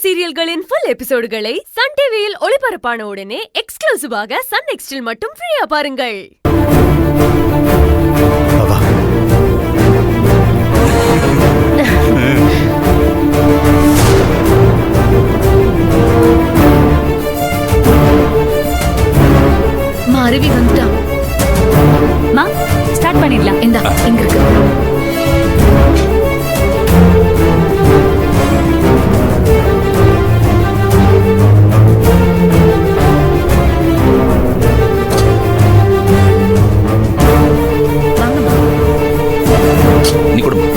சீரியல்களின் full எபிசோடுகளை Sun டிவியில் ஒளிபரப்பான உடனே எக்ஸ்க்ளூசிவாக சன் நெக்ஸ்டில் மட்டும் ஃப்ரீயா பாருங்கள். அருவி வந்துட்டான். மா ஸ்டார்ட் பண்ணிடலாம். இந்தா இங்க இருக்கு. நீ கொடுமா.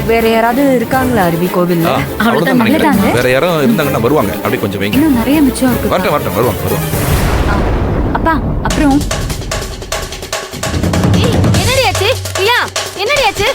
வேற யாராவது இருக்காங்களா அருவி கோவில்ல? வேற யாரும் இருந்தாங்கன்னா வருவாங்க. அப்படியே கொஞ்சம் வைங்க. இன்னும் நிறைய மிச்சம் இருக்கு. வரட்டும் வருவாங்க. அப்பா அப்புறம் என்னடியாச்சு? ஐயா என்னடியாச்சு?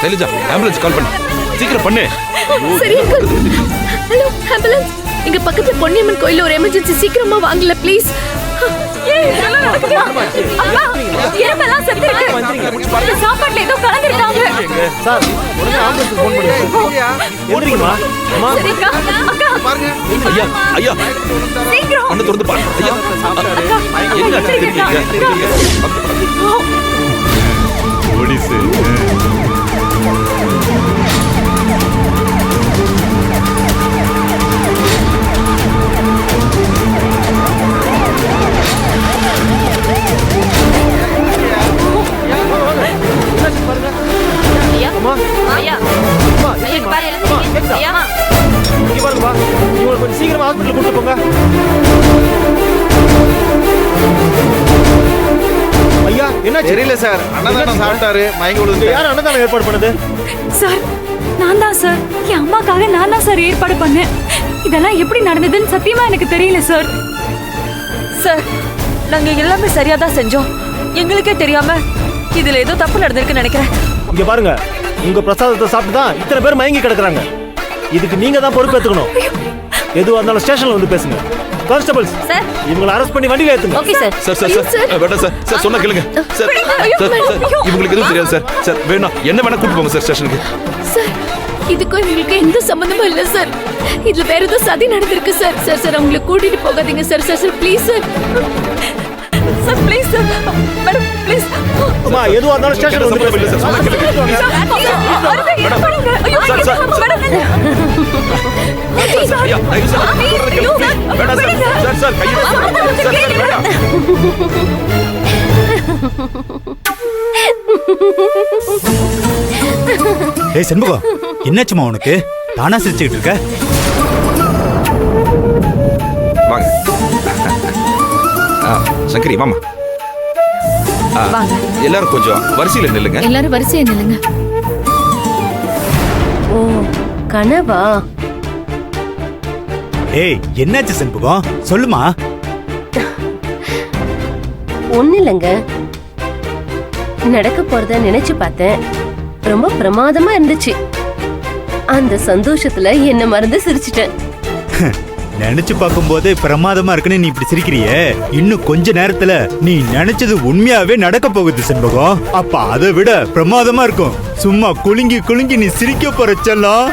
ஷைலஜா, ஆம்புலன்ஸ் கால் பண்ணு. சீக்கிரம் பண்ணு. சரி அங்கிள். Hello ambulance. இங்க பக்கத்துல பொன்னியம்மன் கோயில்ல ஒரு எமர்ஜென்சி, சீக்கிரமா வாங்கல ப்ளீஸ். சாப்பாட்டுல ஏதோ கலந்துருக்காங்க. சார் உடனே ஆம்புலன்ஸ் ஃபோன் பண்ணுங்க. ஓடுறீங்கம்மா? அம்மா பாருங்க. ஐயா சீக்கிரம் அண்ணா தொடர்ந்து பாருங்க. ஐயா என்ன தெரியுங்க? போலீஸ் சீக்கிரமா ஹாஸ்பிட்டல் கூட்டு போங்க. ஐயா என்ன தெரியல சார். அன்னதானம் சாப்பிட்டாரு, மயங்கி விழுந்து. யார் அன்னதானம் ஏற்பாடு பண்ணது? சார் நான் தான் சார். என் அம்மாக்காக நான் தான் சார் ஏற்பாடு பண்ணேன். இதெல்லாம் எப்படி நடந்ததுன்னு சத்தியமா எனக்கு தெரியல சார். சார் நாங்க எல்லாமே சரியா தான் செஞ்சோம். எங்களுக்கே தெரியாம இதுல ஏதோ தப்பு நடந்திருக்குன்னு நினைக்கிறேன். இங்க பாருங்க, உங்க பிரசாதத்தை சாப்பிட்டு தான் இத்தனை பேர் மயங்கி கிடக்குறாங்க. இதுக்கு நீங்க தான் பொறுப்பேற்றுக்கணும். எதுவா இருந்தாலும் ஸ்டேஷன்ல வந்து பேசுங்க. கான்ஸ்டபிள்ஸ் சார் இவங்களை அரெஸ்ட் பண்ணி வண்டியில ஏத்துங்க. Okay sir. சார் வேண்டாம் சார் சொன்னா கேளுங்க. சார் இவங்களுக்கு எதுவும் தெரியாது சார். சார் வேணா என்ன வேணா கூட்டு போங்க சார் ஸ்டேஷனுக்கு. சார் இதுக்கும் எங்களுக்கு எந்த சம்பந்தமும் இல்ல சார். இதுல வேற ஏதோ சதி நடந்திருக்கு சார். சார் சார் அவங்களை கூட்டிட்டு போகாதீங்க sir. Sir sir please sir. Sir please sir. Madam please. அம்மா எதுவா இருந்தாலும் ஸ்டேஷன்ல வந்து பேசுங்க. சார் சொன்னா கேளுங்க. சார் சார் ஐயா வேண்டாம் சார். சார் கையை சார் வேண்டாம். ஏய் செண்பகம், என்னாச்சுமா உனக்கு? தானா சிரிச்சுக்கிட்டு இருக்க? வாங்க சங்கரி வாமா. எல்லாரும் கொஞ்சம் வரிசையில நில்லுங்க. எல்லாரும் வரிசையா நில்லுங்க. ஓ கனவா? ஏய் என்னாச்சு செண்பகம், சொல்லுமா. ஒண்ணு இல்லைங்க, நடக்க போறத நினைச்சு பார்த்தேன். ரொம்ப பிரமாதமா இருந்துச்சு. அந்த சந்தோஷத்துல என்ன மறந்து சிரிச்சிட்டேன். நினைச்சு பார்க்கும்போது பிரமாதமா இருக்குன்னு நீ இப்படி சிரிக்கிறியே, இன்னும் கொஞ்ச நேரத்துல நீ நினைச்சது உண்மையாவே நடக்க போகுது செண்பகம். அப்ப அதை விட பிரமாதமா இருக்கும். சும்மா குலுங்கி குலுங்கி நீ சிரிக்க போற செல்லம்.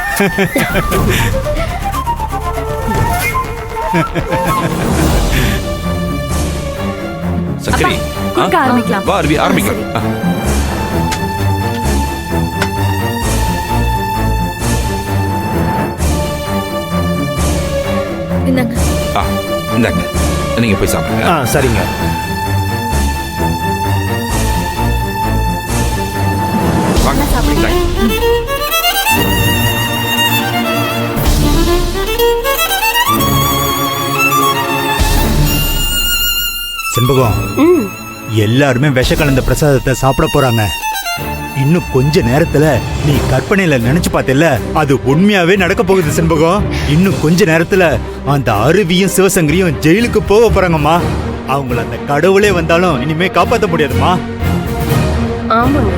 சங்கரி ஆரம்பிக்கலாம். வா அருவி ஆரம்பிக்கலாம். இந்தாங்க நீங்க போய் சாப்பிடுங்க. சரிங்க. வாங்க இந்தாங்க. செண்பகம், ம் எல்லாருமே விஷ கலந்த பிரசாதத்தை சாப்பிட போறாங்க. இன்னும் கொஞ்ச நேரத்துல நீ கற்பனையில நினைச்சு பார்த்தல, அது உண்மையாவே நடக்க போகுது செண்பகம். இன்னும் கொஞ்ச நேரத்துல அந்த அருவியும் சிவசங்கரியும் ஜெயிலுக்கு போக போறாங்கம்மா. அவங்கள அந்த கடவுளே வந்தாலும் இனிமே காப்பாற்ற முடியாதுமா. ஆமாங்க.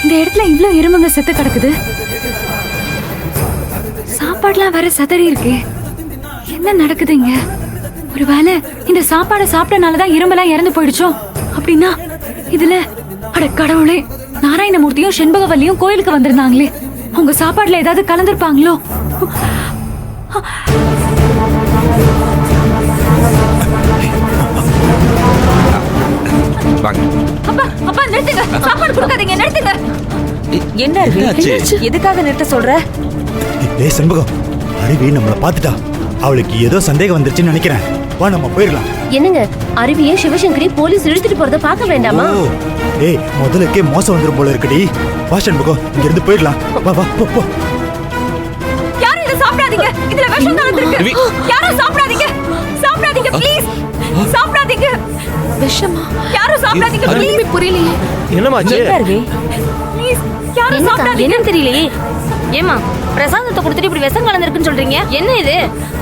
இந்த இடத்துல இவ்ளோ எறும்புங்க செத்து கிடக்குது. சாப்பாடுலாம் வேற சதறி இருக்கு. என்ன நடக்குதுங்க? ஒருவேளை இந்த சாப்பாடை சாப்பிட்டனாலதான் எறும்பெல்லாம் இறந்து போயிடுச்சோ? அப்படின்னா இதுல அட கடவுளே, நாராயணமூர்த்தியும் செண்பகவல்லியும் கோயிலுக்கு வந்திருந்தாங்களே, அவங்க சாப்பாடுல ஏதாவது கலந்திருப்பாங்களோ? வாங்க. அப்பா அப்பா நிறுத்துங்க, சாப்பாடு கொடுக்காதீங்க, நிறுத்துங்க. என்ன அருவி? என்னாச்சு? எதுக்காக நிறுத்த சொல்ற? டேய் செண்பகம், அருவி நம்மள பாத்துட்டா. அவளுக்கு ஏதோ சந்தேகம் வந்துருச்சுன்னு நினைக்கிறேன். வா நம்ம போயிடலாம். என்னங்க, அருவியை சிவசங்கரி போலீஸ் இழுத்துட்டு போறத பார்க்க வேண்டாமா? ஓ, டேய் முதலுக்கே மோசம் வந்துரும் போல இருக்குடி. வா செண்பகம், இங்க இருந்து போயிடலாம். வா வா போ போ. யாரும் இத சாப்பிடாதீங்க, இதுல விஷம் கலந்திருக்கு. யாரும் சாப்பிடாதீங்க, சாப்பிடாதீங்க ப்ளீஸ், சாப்பிடாதீங்க. விஷமா? யாரும் சாப்பிடாதீங்க ப்ளீஸ். ஒண்ணுமே புரியலையே. என்னமாச்சு? என்ன அருவி? ப்ளீஸ் யாரும் என்னக்கா சாப்பிடாதீங்க. என்னன்னு தெரியலையே. ஏமா பிரசாதத்தை கொடுத்துட்டு இப்படி விஷம் கலந்துருக்குன்னு சொல்றீங்க? என்ன இது?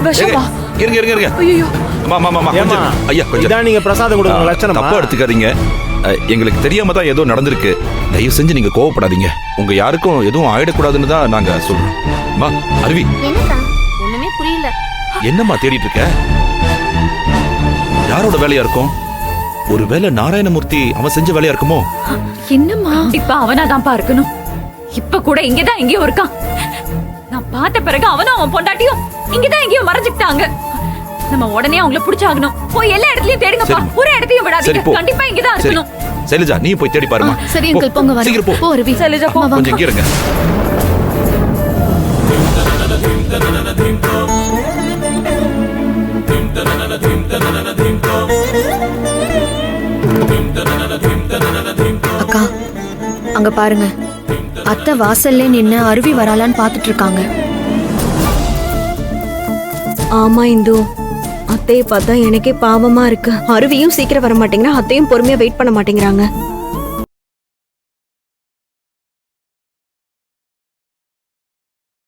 விஷமா? இருங்க இருங்க இருங்க. ஐயோ, அம்மா ஏம்மா, ஐயா கொஞ்சம் இதான் நீங்க பிரசாதம் கொடுக்குற லட்சணமா? தப்பா எடுத்துக்காதீங்க. எங்களுக்கு தெரியாம தான் ஏதோ நடந்திருக்கு. தயவு செஞ்சு நீங்க கோவப்படாதீங்க. உங்க யாருக்கும் எதுவும் ஆயிடக்கூடாதுன்னு தான் நாங்க சொல்றோம். வா அருவி. என்னக்கா ஒண்ணுமே புரியல. என்னம்மா தேடிட்டு இருக்க? யாரோட வேலையா இருக்கும்? ஒருவேளை நாராயணமூர்த்தி அவன் செஞ்ச வேலையா இருக்குமோ? என்னம்மா? இப்ப அவனாதான்ப்பா இருக்கணும். இப்ப கூட இங்கதான் எங்கேயோ இருக்கான். நான் பார்த்த பிறகு அவனும் அவன் பொண்டாட்டியும் இங்கதான் எங்கேயோ மறைஞ்சுக்கிட்டாங்க. நம்ம உடனே அவங்கள புடிச்சாகணும். போய் எல்லா இடத்துலயும் தேடுங்கப்பா. சரிம்மா. ஒரு இடத்தையும் சரி விடாதீங்க. போ. கண்டிப்பா இங்கதான் சரி இருக்கணும். சைலஜா நீ போய் தேடி பாருமா. சரி அங்கிள், போங்க வர. சீக்கிரம் போ. போ அருவி. சைலஜா போ. கொஞ்சம் இங்க இருங்க. அக்கா, அங்க பாருங்க, அத்தை வாசல்ல நின்னு அருவி வராலான்னு பாத்துட்டு இருக்காங்க. ஆமா இந்து, அத்தையை பார்த்தா எனக்கே பாவமா இருக்கு. அருவியும் சீக்கிரம் வர மாட்டேங்கிறா, அத்தையும் பொறுமையா வெயிட் பண்ண மாட்டேங்கிறாங்க.